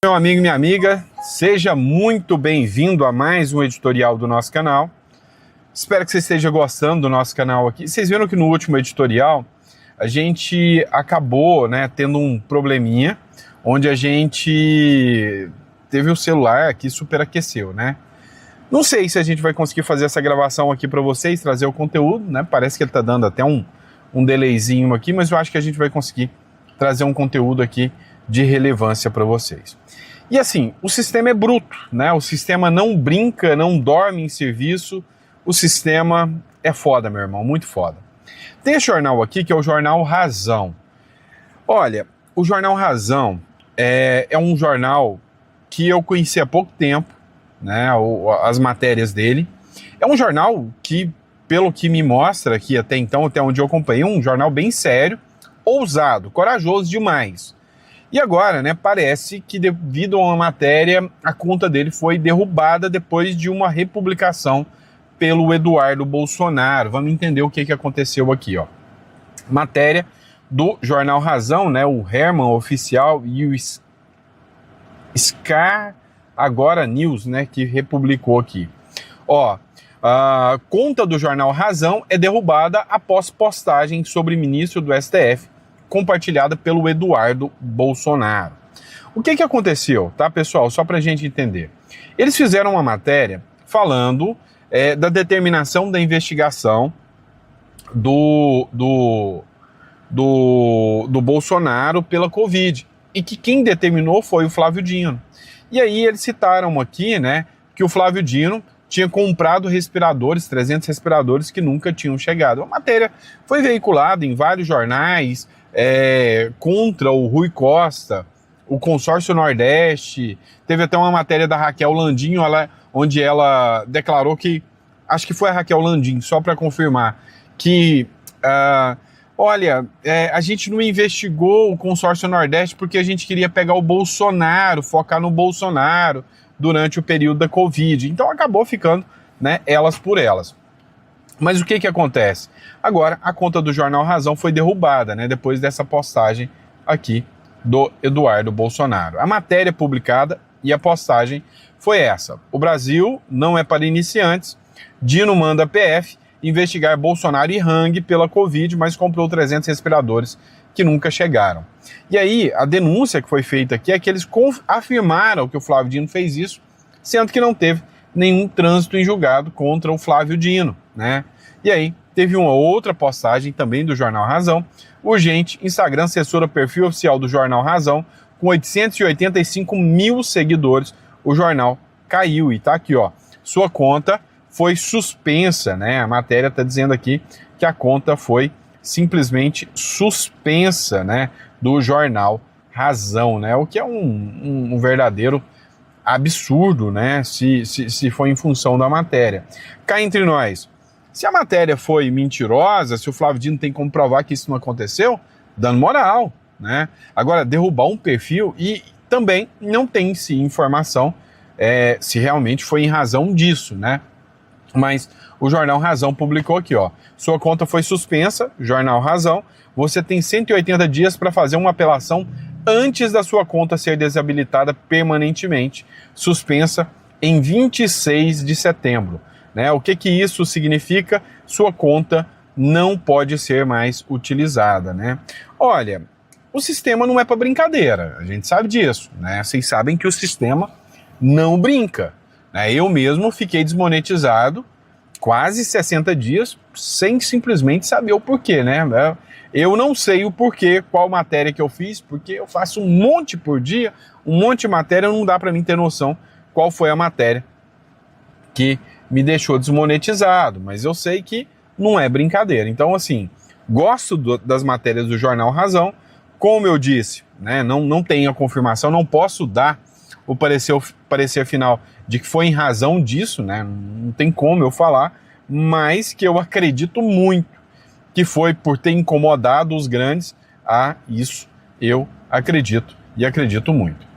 Meu amigo e minha amiga, seja muito bem-vindo a mais um editorial do nosso canal. Espero que você esteja gostando do nosso canal aqui. Vocês viram que no último editorial a gente acabou, tendo um probleminha, onde a gente teve o celular aqui superaqueceu, né? Não sei se a gente vai conseguir fazer essa gravação aqui para vocês, trazer o conteúdo, né? Parece que ele tá dando até um delayzinho aqui, mas eu acho que a gente vai conseguir trazer um conteúdo aqui de relevância para vocês. E assim, o sistema é bruto, né? O sistema não brinca, não dorme em serviço. O sistema é foda, meu irmão, muito foda. Tem esse jornal aqui que é o Jornal Razão. Olha, o Jornal Razão é um jornal que eu conheci há pouco tempo, né? As matérias dele. É um jornal que, pelo que me mostra aqui até então, até onde eu acompanhei, um jornal bem sério, ousado, corajoso demais. E agora, parece que devido a uma matéria, a conta dele foi derrubada depois de uma republicação pelo Eduardo Bolsonaro. Vamos entender o que aconteceu aqui, ó. Matéria do Jornal Razão, o Herman Oficial e o Scar Agora News, que republicou aqui. Ó, a conta do Jornal Razão é derrubada após postagem sobre ministro do STF, compartilhada pelo Eduardo Bolsonaro. O que aconteceu, tá, pessoal? Só para a gente entender. Eles fizeram uma matéria falando da determinação da investigação do Bolsonaro pela Covid, e que quem determinou foi o Flávio Dino. E aí eles citaram aqui, que o Flávio Dino tinha comprado respiradores, 300 respiradores que nunca tinham chegado. A matéria foi veiculada em vários jornais, contra o Rui Costa, o Consórcio Nordeste. Teve até uma matéria da Raquel Landim, onde ela declarou que, acho que foi a Raquel Landim, só para confirmar, que olha, a gente não investigou o Consórcio Nordeste porque a gente queria pegar o Bolsonaro, focar no Bolsonaro durante o período da Covid. Então acabou ficando, elas por elas. Mas o que acontece? Agora, a conta do Jornal Razão foi derrubada, depois dessa postagem aqui do Eduardo Bolsonaro. A matéria publicada e a postagem foi essa: o Brasil não é para iniciantes, Dino manda a PF investigar Bolsonaro e Hang pela Covid, mas comprou 300 respiradores que nunca chegaram. E aí, a denúncia que foi feita aqui é que eles afirmaram que o Flávio Dino fez isso, sendo que não teve nenhum trânsito em julgado contra o Flávio Dino, E aí, teve uma outra postagem também do Jornal Razão. Urgente, Instagram censura perfil oficial do Jornal Razão, com 885 mil seguidores. O jornal caiu e tá aqui, ó. Sua conta foi suspensa, A matéria está dizendo aqui que a conta foi simplesmente suspensa, do Jornal Razão, O que é um verdadeiro absurdo, se for em função da matéria. Cá entre nós, se a matéria foi mentirosa, se o Flávio Dino tem como provar que isso não aconteceu, dando moral, Agora, derrubar um perfil, e também não tem-se informação se realmente foi em razão disso, Mas o Jornal Razão publicou aqui, ó. Sua conta foi suspensa, Jornal Razão. Você tem 180 dias para fazer uma apelação antes da sua conta ser desabilitada permanentemente, suspensa em 26 de setembro. O que isso significa? Sua conta não pode ser mais utilizada, Olha, o sistema não é para brincadeira, a gente sabe disso, Vocês sabem que o sistema não brinca, Eu mesmo fiquei desmonetizado quase 60 dias sem simplesmente saber o porquê, Eu não sei o porquê, qual matéria que eu fiz, porque eu faço um monte por dia, um monte de matéria, não dá para mim ter noção qual foi a matéria que me deixou desmonetizado, mas eu sei que não é brincadeira. Então, assim, gosto das matérias do Jornal Razão, como eu disse, não tenho a confirmação, não posso dar o parecer final de que foi em razão disso, não tem como eu falar, mas que eu acredito muito que foi por ter incomodado os grandes. Isso eu acredito, e acredito muito.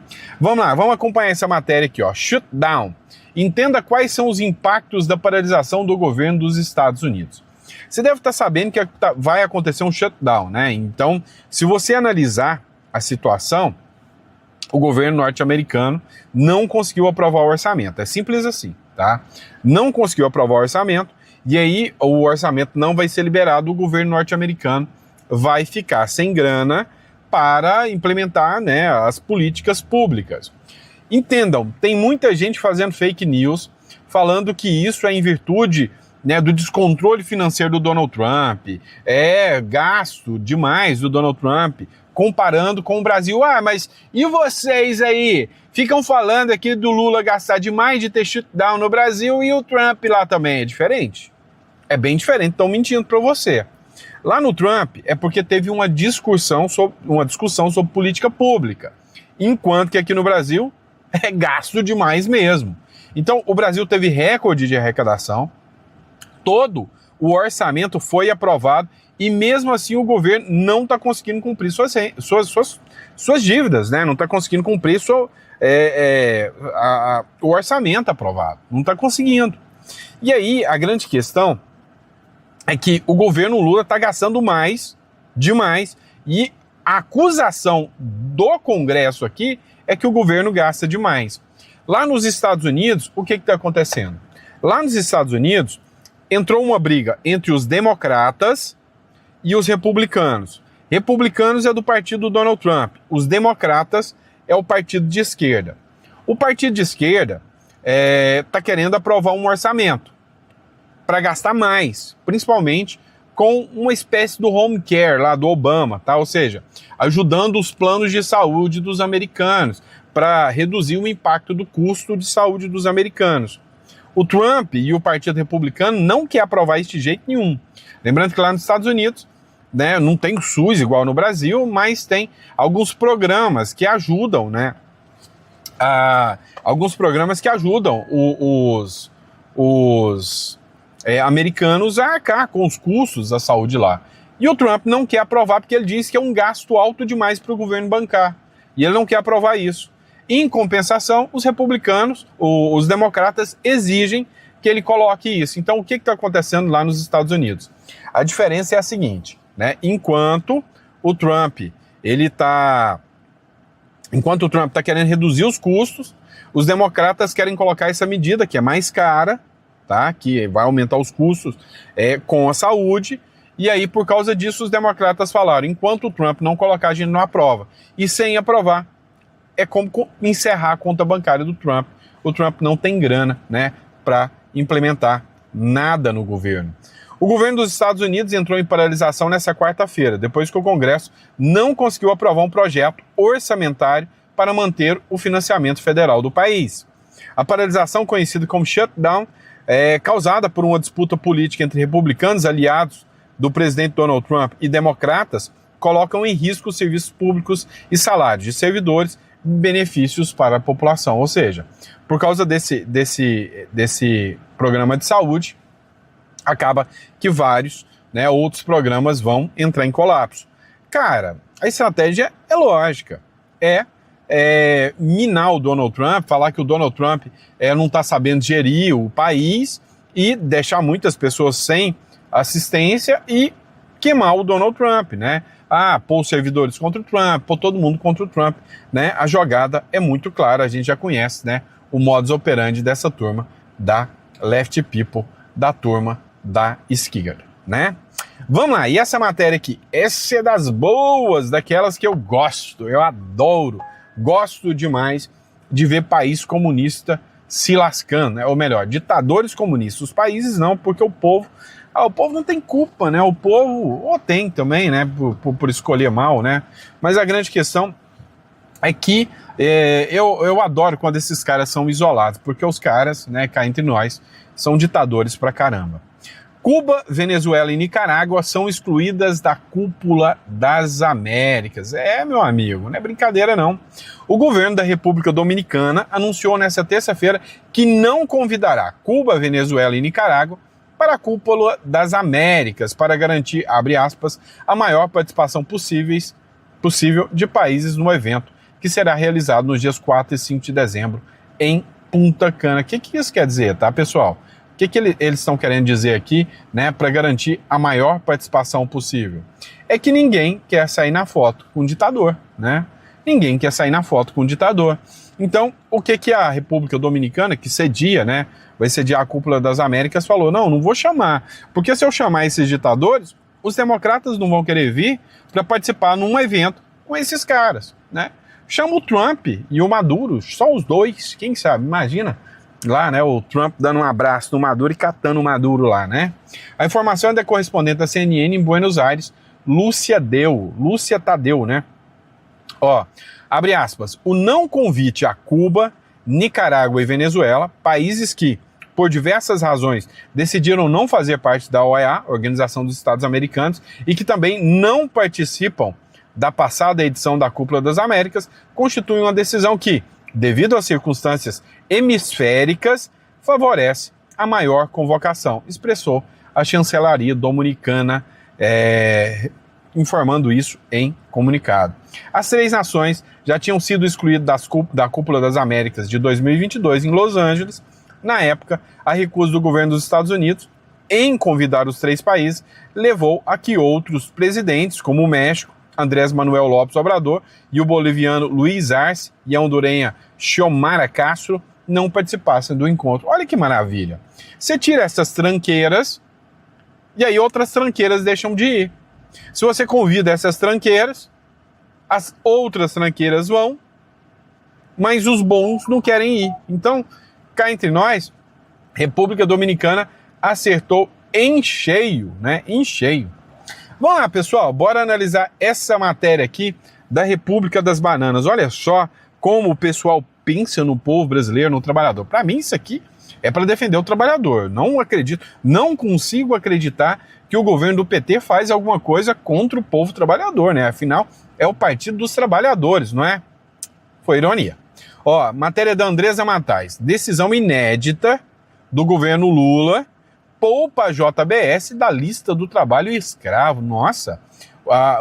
Vamos lá, vamos acompanhar essa matéria aqui, ó. Shutdown. Entenda quais são os impactos da paralisação do governo dos Estados Unidos. Você deve estar sabendo que vai acontecer um shutdown, Então, se você analisar a situação, o governo norte-americano não conseguiu aprovar o orçamento. É simples assim, tá? Não conseguiu aprovar o orçamento e aí o orçamento não vai ser liberado, o governo norte-americano vai ficar sem grana para implementar, né, as políticas públicas. Entendam, tem muita gente fazendo fake news, falando que isso é em virtude, né, do descontrole financeiro do Donald Trump, é gasto demais do Donald Trump, comparando com o Brasil. Ah, mas e vocês aí? Ficam falando aqui do Lula gastar demais de ter shutdown no Brasil e o Trump lá também. É diferente? É bem diferente, estão mentindo para você. Lá no Trump é porque teve uma discussão sobre política pública, enquanto que aqui no Brasil é gasto demais mesmo. Então o Brasil teve recorde de arrecadação, todo o orçamento foi aprovado e mesmo assim o governo não está conseguindo cumprir suas dívidas, né? Não está conseguindo cumprir o orçamento aprovado, não está conseguindo. E aí a grande questão é que o governo Lula está gastando demais, e a acusação do Congresso aqui é que o governo gasta demais. Lá nos Estados Unidos, o que está acontecendo? Lá nos Estados Unidos, entrou uma briga entre os democratas e os republicanos. Republicanos é do partido do Donald Trump, os democratas é o partido de esquerda. O partido de esquerda está querendo aprovar um orçamento para gastar mais, principalmente com uma espécie do home care lá do Obama, tá? Ou seja, ajudando os planos de saúde dos americanos para reduzir o impacto do custo de saúde dos americanos. O Trump e o Partido Republicano não quer aprovar isso de jeito nenhum. Lembrando que lá nos Estados Unidos, né, não tem o SUS igual no Brasil, mas tem alguns programas que ajudam, né? Alguns programas que ajudam os americanos a arcar com os custos da saúde lá. E o Trump não quer aprovar porque ele diz que é um gasto alto demais para o governo bancar. E ele não quer aprovar isso. Em compensação, os republicanos, os democratas, exigem que ele coloque isso. Então, o que está acontecendo lá nos Estados Unidos? A diferença é a seguinte, né? Enquanto o Trump está querendo reduzir os custos, os democratas querem colocar essa medida, que é mais cara, tá? Que vai aumentar os custos com a saúde. E aí, por causa disso, os democratas falaram, enquanto o Trump não colocar, a gente não aprova. E sem aprovar, é como encerrar a conta bancária do Trump. O Trump não tem grana, né, para implementar nada no governo. O governo dos Estados Unidos entrou em paralisação nessa quarta-feira, depois que o Congresso não conseguiu aprovar um projeto orçamentário para manter o financiamento federal do país. A paralisação, conhecida como shutdown, é causada por uma disputa política entre republicanos aliados do presidente Donald Trump e democratas, colocam em risco os serviços públicos e salários de servidores, benefícios para a população. Ou seja, por causa desse programa de saúde, acaba que vários, né, outros programas vão entrar em colapso. Cara, a estratégia é lógica. Minar o Donald Trump, falar que o Donald Trump não está sabendo gerir o país e deixar muitas pessoas sem assistência e queimar o Donald Trump, né? Pôr os servidores contra o Trump, pôr todo mundo contra o Trump, né? A jogada é muito clara, a gente já conhece, né? O modus operandi dessa turma da Left People, da turma da esquerda, né? Vamos lá, e essa matéria aqui, essa é das boas, daquelas que eu gosto, eu adoro, gosto demais de ver país comunista se lascando, né? Ou melhor, ditadores comunistas. Os países não, porque o povo não tem culpa, né? O povo, ou tem também, né? Por escolher mal, né? Mas a grande questão é que eu adoro quando esses caras são isolados, porque os caras, né, cá entre nós, são ditadores pra caramba. Cuba, Venezuela e Nicarágua são excluídas da cúpula das Américas. Meu amigo, não é brincadeira não. O governo da República Dominicana anunciou nesta terça-feira que não convidará Cuba, Venezuela e Nicarágua para a cúpula das Américas para garantir, abre aspas, a maior participação possível de países no evento, que será realizado nos dias 4 e 5 de dezembro em Punta Cana. O que isso quer dizer, tá, pessoal? O que eles estão querendo dizer aqui, né, para garantir a maior participação possível? É que ninguém quer sair na foto com um ditador, né? ninguém quer sair na foto com o ditador. Então, o que a República Dominicana, que cedia, né, vai sediar a Cúpula das Américas, falou, não vou chamar, porque se eu chamar esses ditadores, os democratas não vão querer vir para participar num evento com esses caras, né? Chama o Trump e o Maduro, só os dois, quem sabe, imagina, lá, né, o Trump dando um abraço no Maduro e catando o Maduro lá, né? A informação é da correspondente da CNN em Buenos Aires, Lúcia Tadeu, né? Ó, abre aspas, o não convite a Cuba, Nicarágua e Venezuela, países que, por diversas razões, decidiram não fazer parte da OEA, Organização dos Estados Americanos, e que também não participam da passada edição da Cúpula das Américas, constitui uma decisão que, devido às circunstâncias hemisféricas, favorece a maior convocação, expressou a chancelaria dominicana, informando isso em comunicado. As três nações já tinham sido excluídas da Cúpula das Américas de 2022 em Los Angeles. Na época, a recusa do governo dos Estados Unidos em convidar os três países levou a que outros presidentes, como o México, Andrés Manuel López Obrador, e o boliviano Luiz Arce e a hondurenha Xiomara Castro não participassem do encontro. Olha que maravilha. Você tira essas tranqueiras e aí outras tranqueiras deixam de ir. Se você convida essas tranqueiras, as outras tranqueiras vão, mas os bons não querem ir. Então, cá entre nós, República Dominicana acertou em cheio, né? Em cheio. Vamos lá, pessoal, bora analisar essa matéria aqui da República das Bananas. Olha só como o pessoal pensa no povo brasileiro, no trabalhador. Para mim, isso aqui é para defender o trabalhador. Não acredito, não consigo acreditar que o governo do PT faz alguma coisa contra o povo trabalhador, né? Afinal, é o Partido dos Trabalhadores, não é? Foi ironia. Ó, matéria da Andresa Matais. Decisão inédita do governo Lula poupa a JBS da lista do trabalho escravo. Nossa,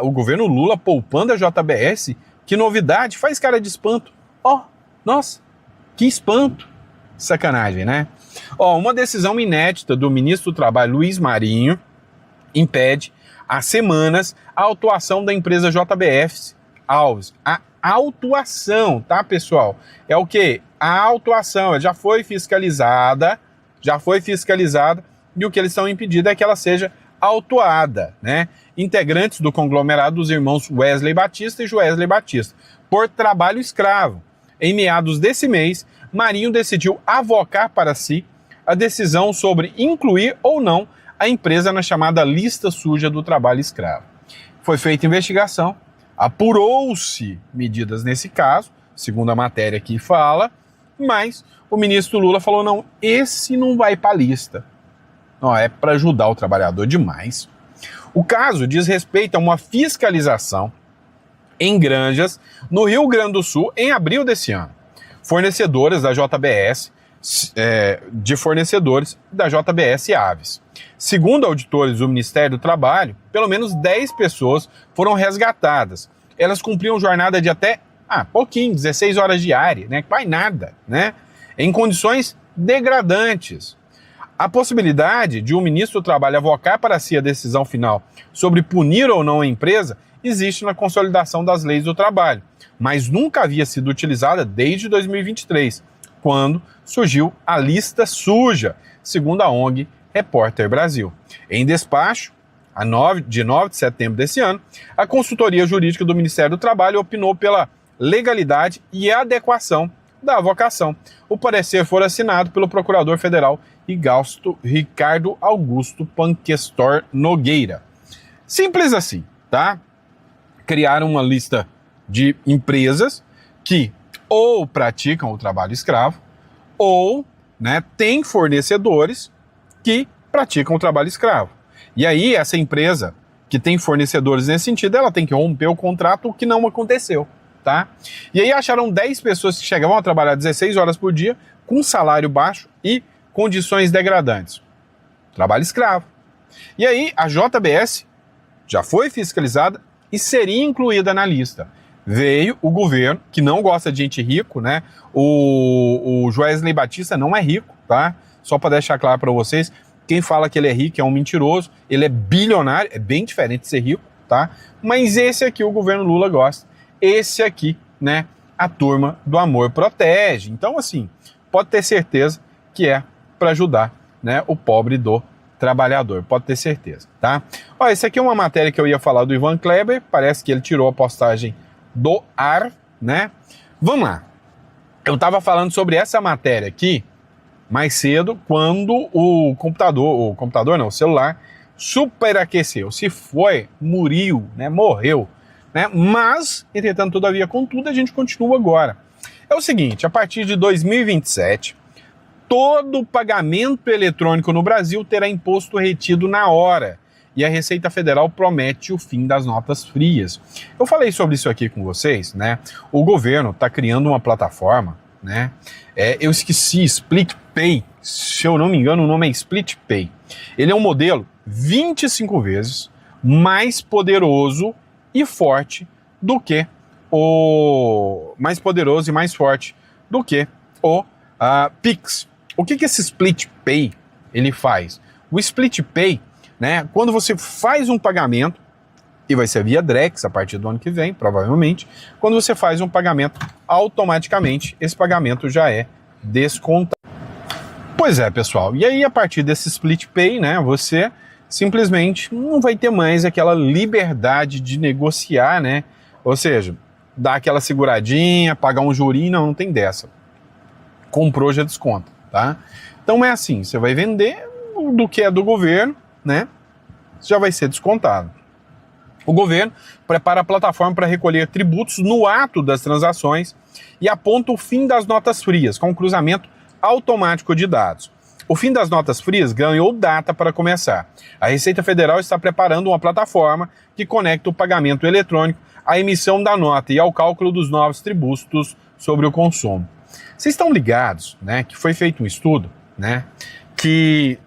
o governo Lula poupando a JBS, que novidade, faz cara de espanto. Ó, nossa, que espanto. Sacanagem, né? Ó, uma decisão inédita do ministro do Trabalho, Luiz Marinho, impede há semanas a autuação da empresa JBS Alves. A autuação, tá, pessoal? É o quê? A autuação, já foi fiscalizada, e o que eles estão impedindo é que ela seja autuada, né? Integrantes do conglomerado dos irmãos Wesley Batista e Joesley Batista, por trabalho escravo. Em meados desse mês, Marinho decidiu avocar para si a decisão sobre incluir ou não a empresa na chamada lista suja do trabalho escravo. Foi feita investigação, apurou-se medidas nesse caso, segundo a matéria que fala, mas o ministro Lula falou, não, esse não vai para a lista. Não, é para ajudar o trabalhador demais. O caso diz respeito a uma fiscalização em granjas no Rio Grande do Sul em abril desse ano. Fornecedoras da JBS, de fornecedores da JBS Aves. Segundo auditores do Ministério do Trabalho, pelo menos 10 pessoas foram resgatadas. Elas cumpriam jornada de até, pouquinho, 16 horas diárias, né? Quase nada, né? Em condições degradantes. A possibilidade de o ministro do Trabalho avocar para si a decisão final sobre punir ou não a empresa existe na consolidação das leis do trabalho, mas nunca havia sido utilizada desde 2023, quando surgiu a lista suja, segundo a ONG Repórter Brasil. Em despacho, de 9 de setembro desse ano, a consultoria jurídica do Ministério do Trabalho opinou pela legalidade e adequação da avocação. O parecer foi assinado pelo procurador federal Ricardo Augusto Panquestor Nogueira. Simples assim, tá? Criaram uma lista de empresas que ou praticam o trabalho escravo ou, né, tem fornecedores que praticam o trabalho escravo. E aí essa empresa que tem fornecedores nesse sentido, ela tem que romper o contrato, o que não aconteceu, tá? E aí acharam 10 pessoas que chegavam a trabalhar 16 horas por dia com salário baixo e condições degradantes. Trabalho escravo. E aí a JBS já foi fiscalizada e seria incluída na lista. Veio o governo, que não gosta de gente rico, né? O Joesley Batista não é rico, tá? Só para deixar claro para vocês, quem fala que ele é rico é um mentiroso, ele é bilionário, é bem diferente de ser rico, tá? Mas esse aqui o governo Lula gosta. Esse aqui né, a turma do Amor Protege. Então, assim, pode ter certeza que é para ajudar, né, o pobre do trabalhador, pode ter certeza, tá? Ó, esse aqui é uma matéria que eu ia falar do Ivan Kleber, parece que ele tirou a postagem do ar, né? Vamos lá. Eu estava falando sobre essa matéria aqui mais cedo, quando o celular superaqueceu. Se foi, muriu, né? Morreu, né? Mas, entretanto, todavia, contudo, a gente continua agora. É o seguinte, a partir de 2027, todo pagamento eletrônico no Brasil terá imposto retido na hora. E a Receita Federal promete o fim das notas frias. Eu falei sobre isso aqui com vocês, né? O governo está criando uma plataforma, né? Eu esqueci, Split Pay, se eu não me engano o nome é Split Pay. Ele é um modelo 25 vezes mais poderoso e forte do que mais poderoso e mais forte do que o Pix. O que esse Split Pay ele faz? O Split Pay, né, quando você faz um pagamento, e vai ser via Drex a partir do ano que vem, provavelmente, quando você faz um pagamento, automaticamente esse pagamento já é descontado. Pois é, pessoal, e aí a partir desse Split Pay, né, você simplesmente não vai ter mais aquela liberdade de negociar, né, ou seja, dar aquela seguradinha, pagar um jurinho, não tem dessa. Comprou, já desconta, tá? Então é assim, você vai vender do que é do governo, né? Já vai ser descontado. O governo prepara a plataforma para recolher tributos no ato das transações e aponta o fim das notas frias, com um cruzamento automático de dados. O fim das notas frias ganhou data para começar. A Receita Federal está preparando uma plataforma que conecta o pagamento eletrônico à emissão da nota e ao cálculo dos novos tributos sobre o consumo. Vocês estão ligados, né, que foi feito um estudo, né, que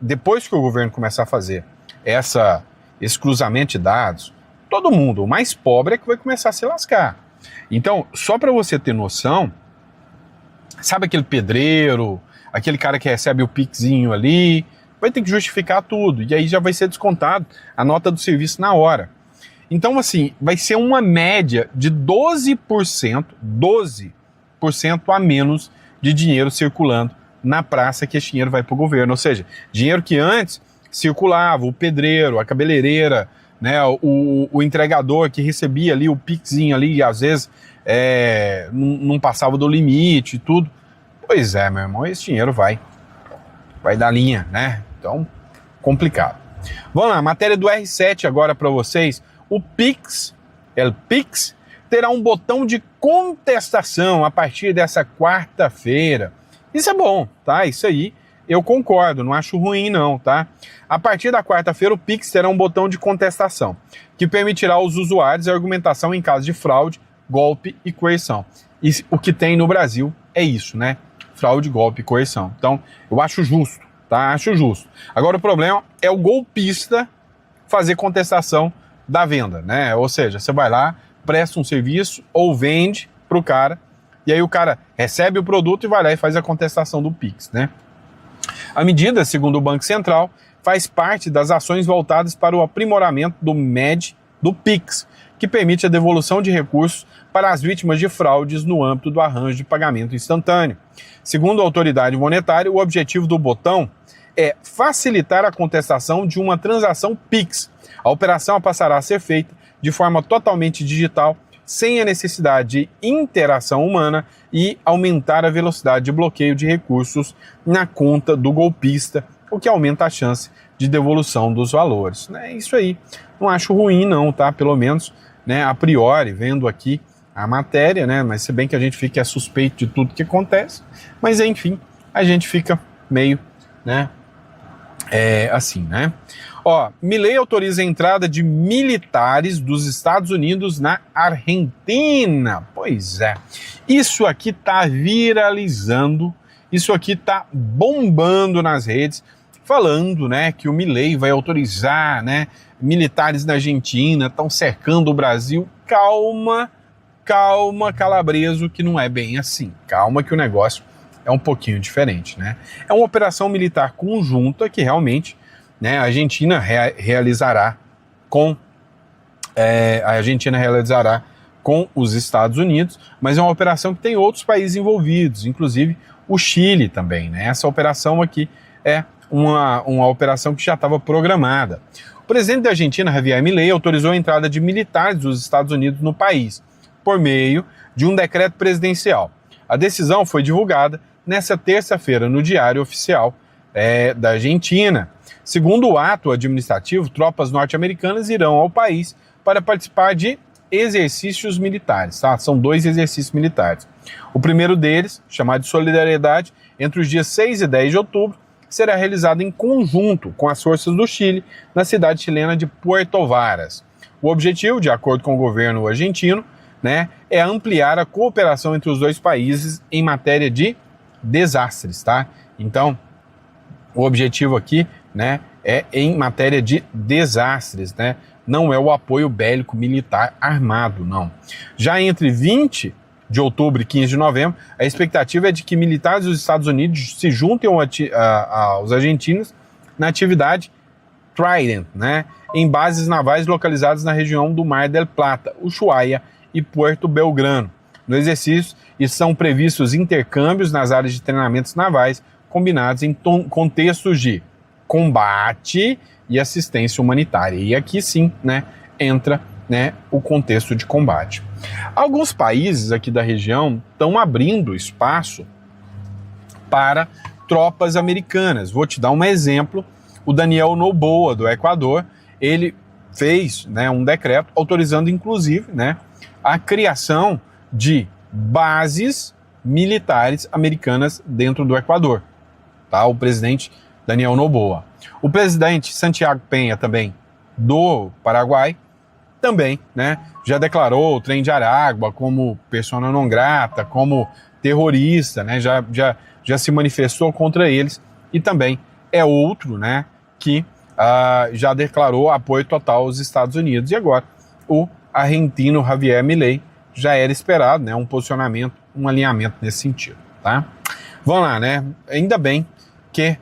depois que o governo começar a fazer esse cruzamento de dados, todo mundo, o mais pobre é que vai começar a se lascar. Então, só para você ter noção, sabe aquele pedreiro, aquele cara que recebe o pixinho ali, vai ter que justificar tudo, e aí já vai ser descontado a nota do serviço na hora. Então, assim, vai ser uma média de 12% a menos de dinheiro circulando na praça, que esse dinheiro vai para o governo. Ou seja, dinheiro que antes circulava, o pedreiro, a cabeleireira, né, o entregador que recebia ali o pixinho ali e às vezes não passava do limite e tudo. Pois é, meu irmão, esse dinheiro vai dar linha, né? Então, complicado. Vamos lá, matéria do R7 agora para vocês. O Pix terá um botão de contestação a partir dessa quarta-feira. Isso é bom, tá? Isso aí eu concordo, não acho ruim não, tá? A partir da quarta-feira o Pix terá um botão de contestação, que permitirá aos usuários a argumentação em caso de fraude, golpe e coerção. E o que tem no Brasil é isso, né? Fraude, golpe e coerção. Então, eu acho justo, tá? Acho justo. Agora o problema é o golpista fazer contestação da venda, né? Ou seja, você vai lá, presta um serviço ou vende para o cara, e aí o cara recebe o produto e vai lá e faz a contestação do Pix, né? A medida, segundo o Banco Central, faz parte das ações voltadas para o aprimoramento do MED do Pix, que permite a devolução de recursos para as vítimas de fraudes no âmbito do arranjo de pagamento instantâneo. Segundo a autoridade monetária, o objetivo do botão é facilitar a contestação de uma transação Pix. A operação passará a ser feita de forma totalmente digital, sem a necessidade de interação humana e aumentar a velocidade de bloqueio de recursos na conta do golpista, o que aumenta a chance de devolução dos valores. Isso aí não acho ruim não, tá? Pelo menos, né, a priori, vendo aqui a matéria, né? Mas se bem que a gente fica suspeito de tudo que acontece, mas enfim, a gente fica meio, né, assim, né? Ó, Milei autoriza a entrada de militares dos Estados Unidos na Argentina. Pois é, isso aqui tá viralizando, isso aqui tá bombando nas redes, falando, né, que o Milei vai autorizar, né, militares na Argentina, estão cercando o Brasil. Calma, Calabreso, que não é bem assim. Calma que o negócio é um pouquinho diferente, né? É uma operação militar conjunta que realmente, né, a Argentina realizará com com os Estados Unidos, mas é uma operação que tem outros países envolvidos, inclusive o Chile também, né? Essa operação aqui é uma operação que já estava programada. O presidente da Argentina, Javier Milei, autorizou a entrada de militares dos Estados Unidos no país, por meio de um decreto presidencial. A decisão foi divulgada nesta terça-feira no Diário Oficial da Argentina. Segundo o ato administrativo, tropas norte-americanas irão ao país para participar de exercícios militares, tá? São 2 exercícios militares. O primeiro deles, chamado de Solidariedade, entre os dias 6 e 10 de outubro, será realizado em conjunto com as forças do Chile, na cidade chilena de Puerto Varas. O objetivo, de acordo com o governo argentino, né, é ampliar a cooperação entre os dois países em matéria de desastres, tá? Então, o objetivo aqui, né, é em matéria de desastres, né? Não é o apoio bélico militar armado, não. Já entre 20 de outubro e 15 de novembro, a expectativa é de que militares dos Estados Unidos se juntem aos argentinos na atividade Trident, né, em bases navais localizadas na região do Mar del Plata, Ushuaia e Puerto Belgrano. No exercício, são previstos intercâmbios nas áreas de treinamentos navais combinados em contextos de combate e assistência humanitária. E aqui sim, né, entra, né, o contexto de combate. Alguns países aqui da região estão abrindo espaço para tropas americanas. Vou te dar um exemplo. O Daniel Noboa, do Equador, ele fez, né, um decreto autorizando, inclusive, né, a criação de bases militares americanas dentro do Equador. Tá? O presidente Daniel Noboa. O presidente Santiago Peña, também, do Paraguai, também, né, já declarou o Trem de Aragua como persona non grata, como terrorista, né, já se manifestou contra eles, e também é outro, né, que já declarou apoio total aos Estados Unidos. E agora o argentino Javier Milei, já era esperado, né, um posicionamento, um alinhamento nesse sentido, tá? Vamos lá, né, ainda bem que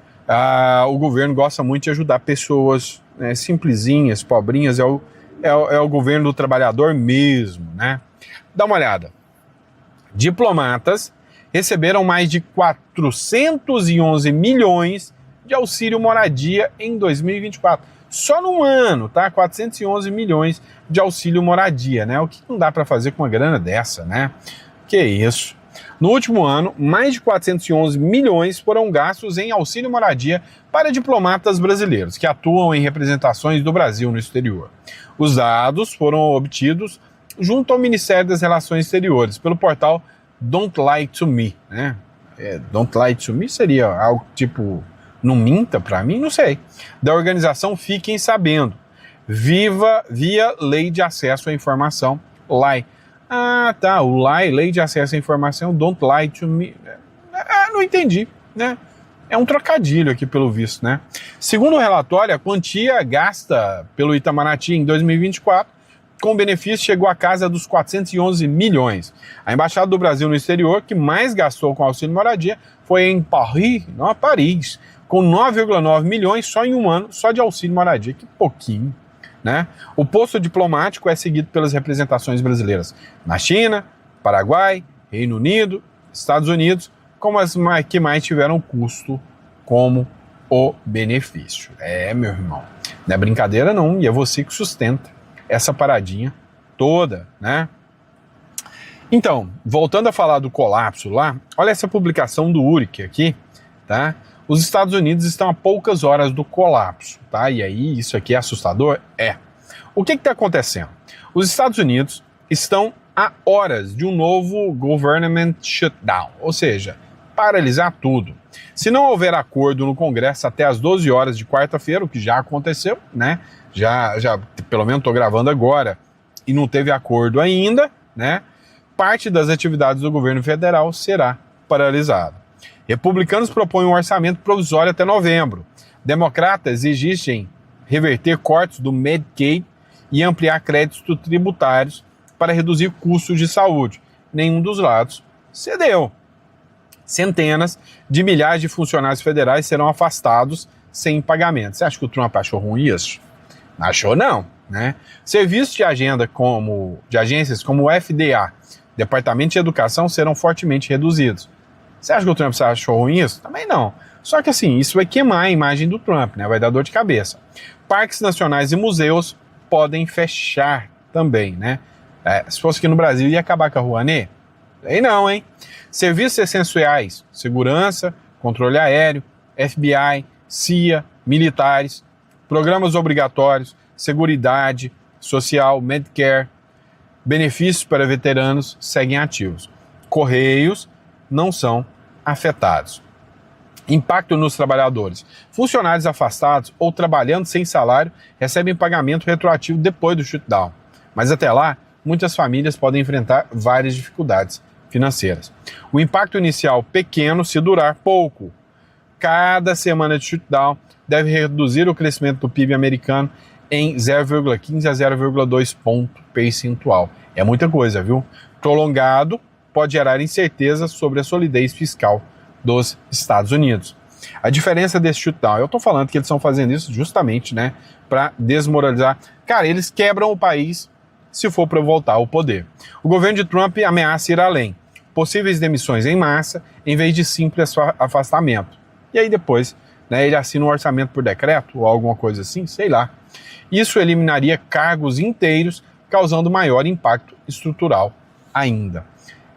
o governo gosta muito de ajudar pessoas, né, simplesinhas, pobrinhas, é o governo do trabalhador mesmo, né? Dá uma olhada. Diplomatas receberam mais de 411 milhões de auxílio moradia em 2024. Só num ano, tá? 411 milhões de auxílio moradia, né? O que não dá para fazer com uma grana dessa, né? Que isso. No último ano, mais de 411 milhões foram gastos em auxílio moradia para diplomatas brasileiros que atuam em representações do Brasil no exterior. Os dados foram obtidos junto ao Ministério das Relações Exteriores, pelo portal Don't Lie to Me, né? Don't Lie to Me seria algo tipo, não minta para mim? Não sei. Da organização Fiquem Sabendo, via Lei de Acesso à Informação, LAI. Ah, tá, o LAI, Lei de Acesso à Informação, Don't Lie to Me. Não entendi, né? É um trocadilho aqui, pelo visto, né? Segundo o relatório, a quantia gasta pelo Itamaraty em 2024 com benefício chegou à casa dos 411 milhões. A Embaixada do Brasil no exterior, que mais gastou com auxílio moradia, foi em Paris, com 9,9 milhões só em um ano, só de auxílio moradia. Que pouquinho, né? O posto diplomático é seguido pelas representações brasileiras na China, Paraguai, Reino Unido, Estados Unidos, como as que mais tiveram custo como o benefício. Meu irmão, não é brincadeira não, e é você que sustenta essa paradinha toda, né? Então, voltando a falar do colapso lá, olha essa publicação do URIC aqui, tá? Os Estados Unidos estão a poucas horas do colapso, tá? E aí, isso aqui é assustador? É. O que está acontecendo? Os Estados Unidos estão a horas de um novo government shutdown, ou seja, paralisar tudo. Se não houver acordo no Congresso até as 12 horas de quarta-feira, o que já aconteceu, né? Já pelo menos estou gravando agora e não teve acordo ainda, né? Parte das atividades do governo federal será paralisada. Republicanos propõem um orçamento provisório até novembro. Democratas exigem reverter cortes do Medicaid e ampliar créditos tributários para reduzir custos de saúde. Nenhum dos lados cedeu. Centenas de milhares de funcionários federais serão afastados sem pagamento. Você acha que o Trump achou ruim isso? Achou não. né? Serviços de agências como o FDA, Departamento de Educação, serão fortemente reduzidos. Você acha que o Trump achou ruim isso? Também não. Só que assim, isso vai queimar a imagem do Trump, né? Vai dar dor de cabeça. Parques nacionais e museus podem fechar também, né? Se fosse aqui no Brasil, ia acabar com a Rouanet? Aí não, hein? Serviços essenciais, segurança, controle aéreo, FBI, CIA, militares, programas obrigatórios, seguridade social, Medicare, benefícios para veteranos seguem ativos. Correios não são afetados. Impacto nos trabalhadores. Funcionários afastados ou trabalhando sem salário recebem pagamento retroativo depois do shutdown. Mas até lá, muitas famílias podem enfrentar várias dificuldades financeiras. O impacto inicial pequeno se durar pouco. Cada semana de shutdown deve reduzir o crescimento do PIB americano em 0,15 a 0,2 ponto percentual. É muita coisa, viu? Prolongado pode gerar incerteza sobre a solidez fiscal dos Estados Unidos. A diferença desse shutdown, eu estou falando que eles estão fazendo isso justamente, né, para desmoralizar. Cara, eles quebram o país se for para voltar ao poder. O governo de Trump ameaça ir além. Possíveis demissões em massa, em vez de simples afastamento. E aí depois, né, ele assina um orçamento por decreto, ou alguma coisa assim, sei lá. Isso eliminaria cargos inteiros, causando maior impacto estrutural ainda.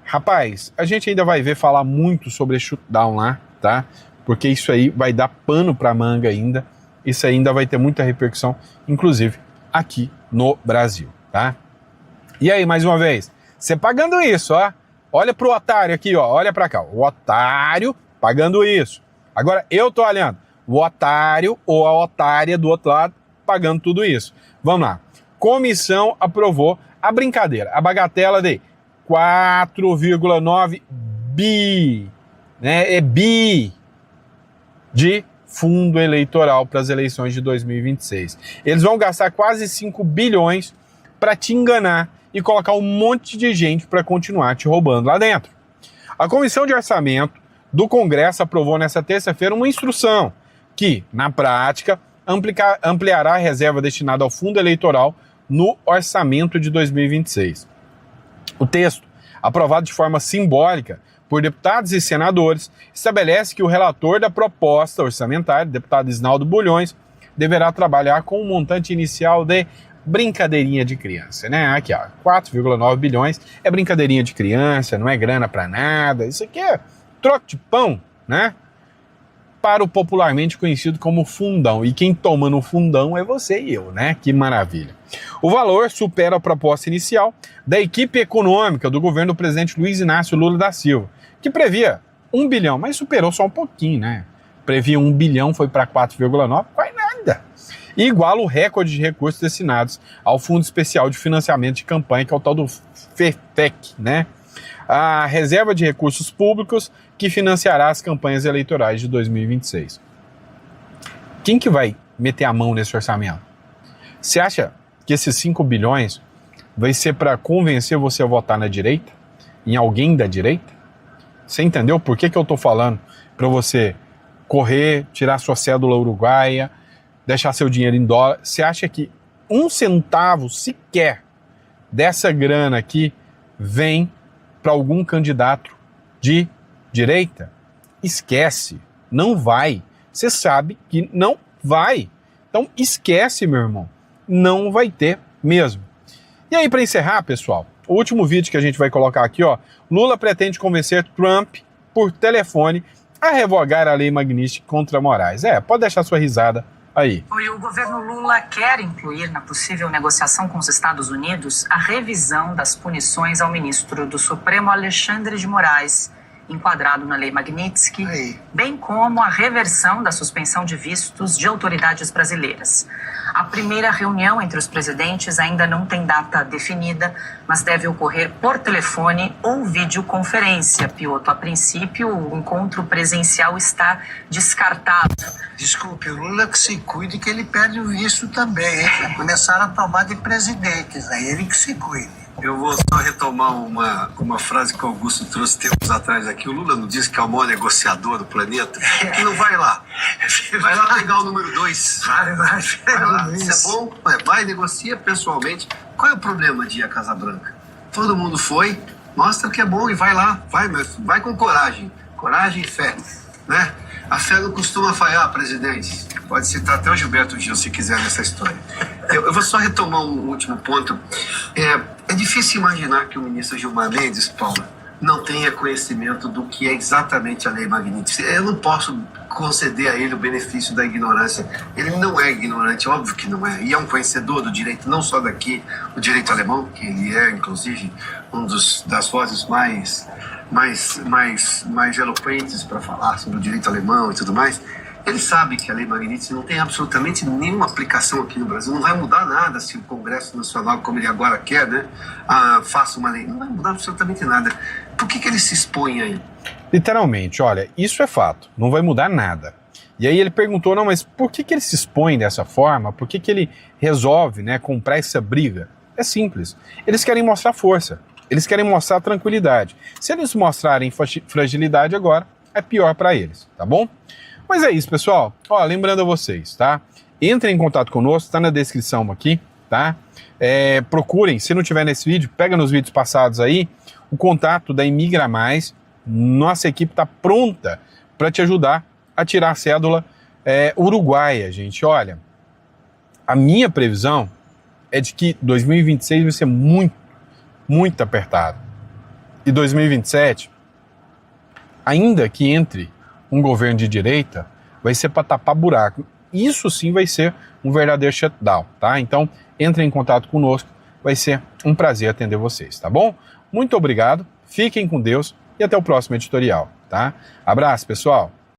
Rapaz, a gente ainda vai ver falar muito sobre shutdown lá, tá? Porque isso aí vai dar pano pra manga ainda. Isso ainda vai ter muita repercussão, inclusive aqui no Brasil, tá? E aí, mais uma vez, você pagando isso, ó. Olha pro otário aqui, ó. Olha pra cá. O otário pagando isso. Agora eu tô olhando. O otário ou a otária do outro lado pagando tudo isso. Vamos lá. Comissão aprovou a brincadeira, a bagatela de 4,9 bi, né? É bi de fundo eleitoral para as eleições de 2026. Eles vão gastar quase 5 bilhões para te enganar e colocar um monte de gente para continuar te roubando lá dentro. A Comissão de Orçamento do Congresso aprovou nesta terça-feira uma instrução que, na prática, ampliará a reserva destinada ao fundo eleitoral no orçamento de 2026. O texto, aprovado de forma simbólica por deputados e senadores, estabelece que o relator da proposta orçamentária, deputado Isnaldo Bulhões, deverá trabalhar com um montante inicial de brincadeirinha de criança, né? Aqui, ó, 4,9 bilhões é brincadeirinha de criança, não é grana para nada, isso aqui é troco de pão, né? Para o popularmente conhecido como fundão. E quem toma no fundão é você e eu, né? Que maravilha. O valor supera a proposta inicial da equipe econômica do governo do presidente Luiz Inácio Lula da Silva, que previa 1 bilhão, mas superou só um pouquinho, né? Previa 1 bilhão, foi para 4,9, quase nada. E iguala o recorde de recursos destinados ao Fundo Especial de Financiamento de Campanha, que é o tal do FEFEC, né? A reserva de recursos públicos que financiará as campanhas eleitorais de 2026. Quem que vai meter a mão nesse orçamento? Você acha que esses 5 bilhões vai ser para convencer você a votar na direita? Em alguém da direita? Você entendeu por que eu estou falando para você correr, tirar sua cédula uruguaia, deixar seu dinheiro em dólar? Você acha que 1 centavo sequer dessa grana aqui vem para algum candidato de direita? Esquece, não vai. Você sabe que não vai. Então esquece, meu irmão. Não vai ter mesmo. E aí, para encerrar, pessoal, o último vídeo que a gente vai colocar aqui, ó. Lula pretende convencer Trump por telefone a revogar a lei Magnitsky contra Moraes. Pode deixar sua risada aí. O governo Lula quer incluir na possível negociação com os Estados Unidos a revisão das punições ao ministro do Supremo Alexandre de Moraes, enquadrado na lei Magnitsky, bem como a reversão da suspensão de vistos de autoridades brasileiras. A primeira reunião entre os presidentes ainda não tem data definida, mas deve ocorrer por telefone ou videoconferência. Piotr, a princípio, o encontro presencial está descartado. Desculpe, o Lula que se cuide, que ele perde o visto também, hein? Começaram a tomar de presidentes, aí ele que se cuide. Eu vou só retomar uma frase que o Augusto trouxe tempos atrás aqui. O Lula não disse que é o maior negociador do planeta? Ele não vai lá. Vai lá pegar o número 2. Vai lá. Se é bom, vai, negocia pessoalmente. Qual é o problema de ir à Casa Branca? Todo mundo foi, mostra que é bom e vai lá. Vai com coragem. Coragem e fé, né? A fé não costuma falhar, presidente. Pode citar até o Gilberto Gil, se quiser, nessa história. Eu vou só retomar um último ponto. É difícil imaginar que o ministro Gilmar Mendes, Paulo, não tenha conhecimento do que é exatamente a Lei Magnitsky. Eu não posso conceder a ele o benefício da ignorância. Ele não é ignorante, óbvio que não é. E é um conhecedor do direito, não só daqui, o direito alemão, que ele é, inclusive, das vozes mais eloquentes para falar sobre o direito alemão e tudo mais. Ele sabe que a Lei Magnitsky não tem absolutamente nenhuma aplicação aqui no Brasil. Não vai mudar nada se o Congresso Nacional, como ele agora quer, né, faça uma lei. Não vai mudar absolutamente nada. Por que ele se expõe aí? Literalmente, olha, isso é fato. Não vai mudar nada. E aí ele perguntou, não, mas por que ele se expõe dessa forma? Por que ele resolve, né, comprar essa briga? É simples. Eles querem mostrar força. Eles querem mostrar tranquilidade. Se eles mostrarem fragilidade agora, é pior para eles, tá bom? Mas é isso, pessoal. Ó, lembrando a vocês, tá? Entrem em contato conosco, tá na descrição aqui, tá? Procurem, se não tiver nesse vídeo, pega nos vídeos passados aí, o contato da Imigra Mais. Nossa equipe tá pronta para te ajudar a tirar a cédula uruguaia, gente. Olha, a minha previsão é de que 2026 vai ser muito apertado. E 2027, ainda que entre um governo de direita, vai ser para tapar buraco. Isso sim vai ser um verdadeiro shutdown, tá? Então, entre em contato conosco, vai ser um prazer atender vocês, tá bom? Muito obrigado, fiquem com Deus e até o próximo editorial, tá? Abraço, pessoal!